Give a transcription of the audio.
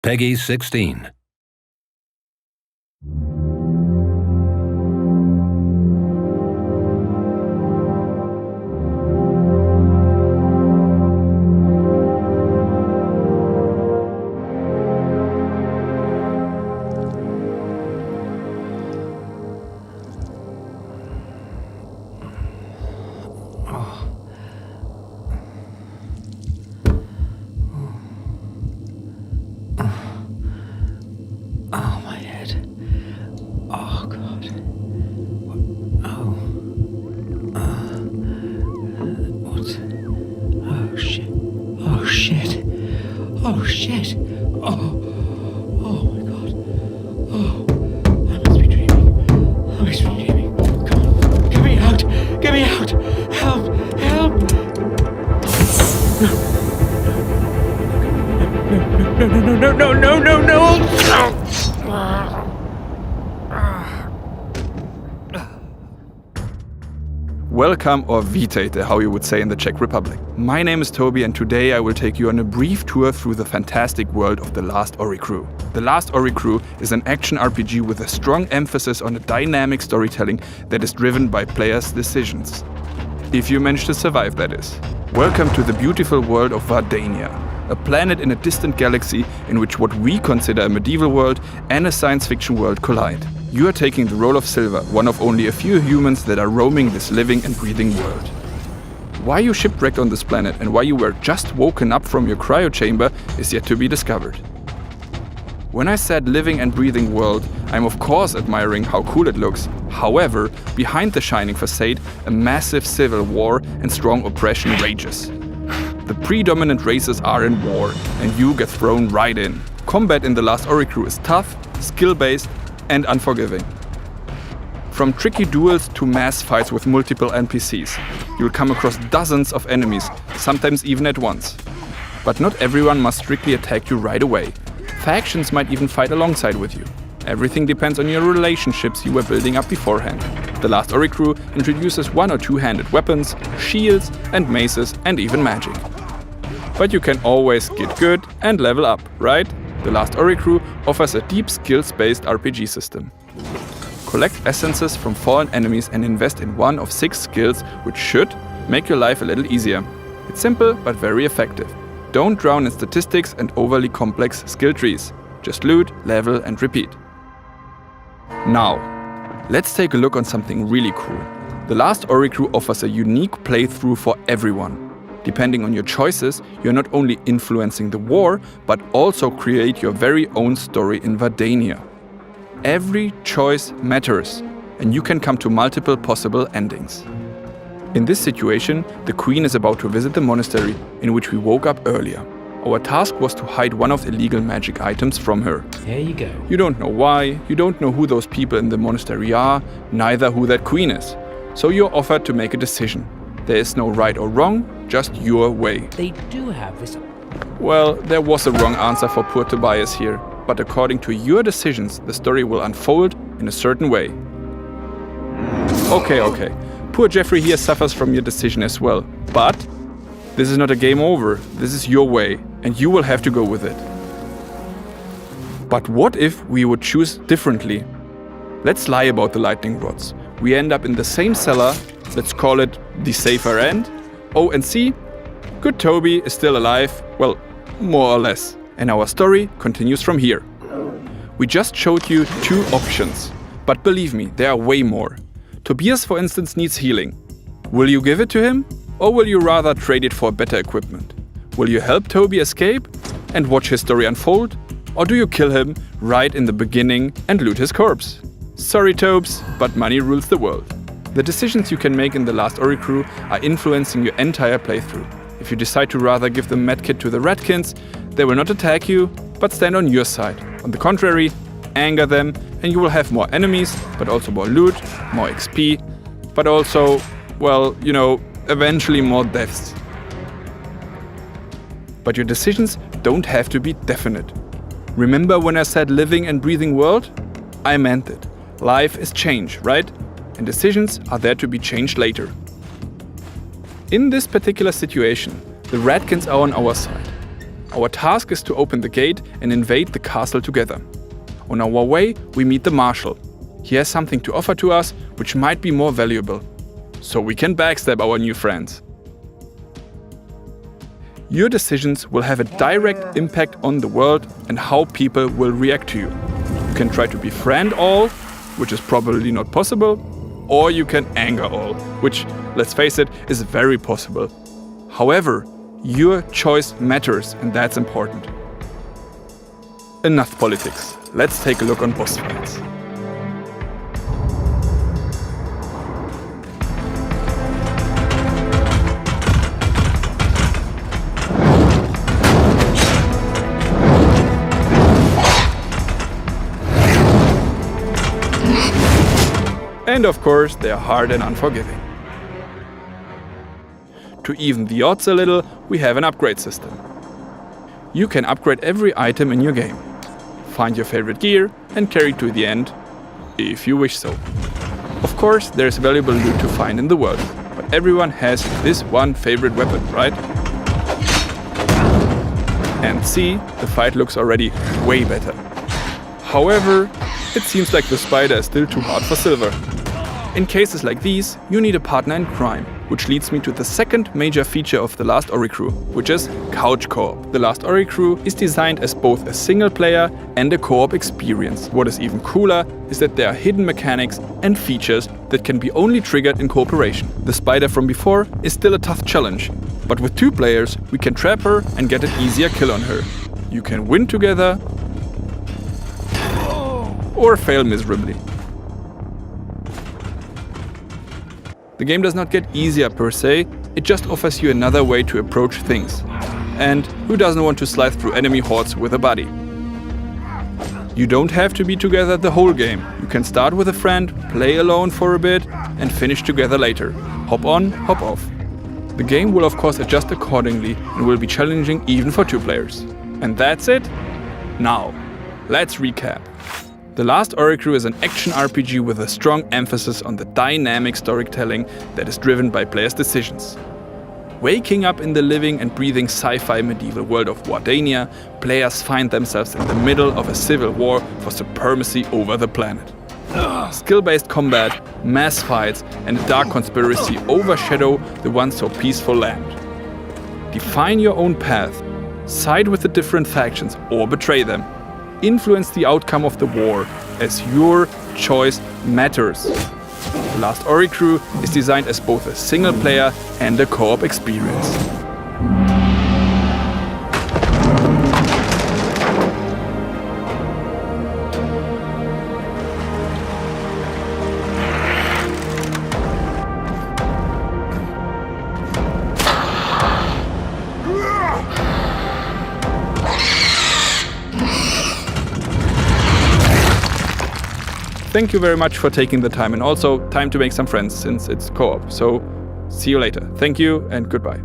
Peggy 16. Oh, my head. Oh, God. What? Oh, shit. Oh, shit. Oh, shit. Oh, my God. Oh, I must be dreaming. I must be dreaming. Come on. Get me out. Get me out. Help. Help. No. Welcome, or vítejte, how you would say in the Czech Republic. My name is Toby, and today I will take you on a brief tour through the fantastic world of The Last Oricru. The Last Oricru is an action RPG with a strong emphasis on a dynamic storytelling that is driven by players' decisions. If you manage to survive, that is. Welcome to the beautiful world of Vardania, a planet in a distant galaxy in which what we consider a medieval world and a science fiction world collide. You are taking the role of Silver, one of only a few humans that are roaming this living and breathing world. Why you shipwrecked on this planet and why you were just woken up from your cryo chamber is yet to be discovered. When I said living and breathing world, I'm of course admiring how cool it looks. However, behind the shining facade, a massive civil war and strong oppression rages. The predominant races are in war, and you get thrown right in. Combat in The Last Oricru is tough, skill-based, and unforgiving. From tricky duels to mass fights with multiple NPCs, you'll come across dozens of enemies, sometimes even at once. But not everyone must strictly attack you right away. Factions might even fight alongside with you. Everything depends on your relationships you were building up beforehand. The Last Oricru introduces one or two-handed weapons, shields and maces, and even magic. But you can always get good and level up, right? The Last Oricru offers a deep skills-based RPG system. Collect essences from fallen enemies and invest in one of 6 skills, which should make your life a little easier. It's simple but very effective. Don't drown in statistics and overly complex skill trees. Just loot, level and repeat. Now, let's take a look on something really cool. The Last Oricru offers a unique playthrough for everyone. Depending on your choices, you're not only influencing the war, but also create your very own story in Vardania. Every choice matters, and you can come to multiple possible endings. In this situation, the Queen is about to visit the monastery in which we woke up earlier. Our task was to hide one of the illegal magic items from her. There you go. You don't know why, you don't know who those people in the monastery are, neither who that queen is. So you're offered to make a decision. There is no right or wrong, just your way. They do have this. Well, there was a wrong answer for poor Tobias here, but according to your decisions, the story will unfold in a certain way. Okay. Poor Jeffrey here suffers from your decision as well, but this is not a game over. This is your way, and you will have to go with it. But what if we would choose differently? Let's lie about the lightning rods. We end up in the same cellar, let's call it the safer end. Oh, and see, good Toby is still alive, well, more or less. And our story continues from here. We just showed you 2 options, but believe me, there are way more. Tobias, for instance, needs healing. Will you give it to him? Or will you rather trade it for better equipment? Will you help Toby escape and watch his story unfold? Or do you kill him right in the beginning and loot his corpse? Sorry Tobes, but money rules the world. The decisions you can make in The Last Oricru are influencing your entire playthrough. If you decide to rather give the medkit to the Ratkins, they will not attack you, but stand on your side. On the contrary, anger them, and you will have more enemies, but also more loot, more XP, but also, well, eventually more deaths. But your decisions don't have to be definite. Remember when I said living and breathing world? I meant it. Life is change, right? And decisions are there to be changed later. In this particular situation, the Ratkins are on our side. Our task is to open the gate and invade the castle together. On our way, we meet the Marshal. He has something to offer to us, which might be more valuable. So we can backstab our new friends. Your decisions will have a direct impact on the world and how people will react to you. You can try to befriend all, which is probably not possible, or you can anger all, which, let's face it, is very possible. However, your choice matters, and that's important. Enough politics. Let's take a look on boss fights. And of course, they are hard and unforgiving. To even the odds a little, we have an upgrade system. You can upgrade every item in your game. Find your favorite gear and carry it to the end, if you wish so. Of course, there's valuable loot to find in the world, but everyone has this one favorite weapon, right? And see, the fight looks already way better. However, it seems like the spider is still too hard for silver. In cases like these, you need a partner in crime, which leads me to the second major feature of The Last Oricru, which is couch co-op. The Last Oricru is designed as both a single player and a co-op experience. What is even cooler is that there are hidden mechanics and features that can be only triggered in cooperation. The spider from before is still a tough challenge, but with 2 players we can trap her and get an easier kill on her. You can win together or fail miserably. The game does not get easier per se, it just offers you another way to approach things. And who doesn't want to slide through enemy hordes with a buddy? You don't have to be together the whole game. You can start with a friend, play alone for a bit, and finish together later. Hop on, hop off. The game will of course adjust accordingly and will be challenging even for 2 players. And that's it? Now, let's recap. The Last Oricru is an action RPG with a strong emphasis on the dynamic storytelling that is driven by players' decisions. Waking up in the living and breathing sci-fi medieval world of Wardania, players find themselves in the middle of a civil war for supremacy over the planet. Skill-based combat, mass fights, and a dark conspiracy overshadow the once so peaceful land. Define your own path, side with the different factions or betray them. Influence the outcome of the war, as your choice matters. The Last Oricru is designed as both a single player and a co-op experience. Thank you very much for taking the time, and also time to make some friends since it's co-op. So see you later. Thank you and goodbye.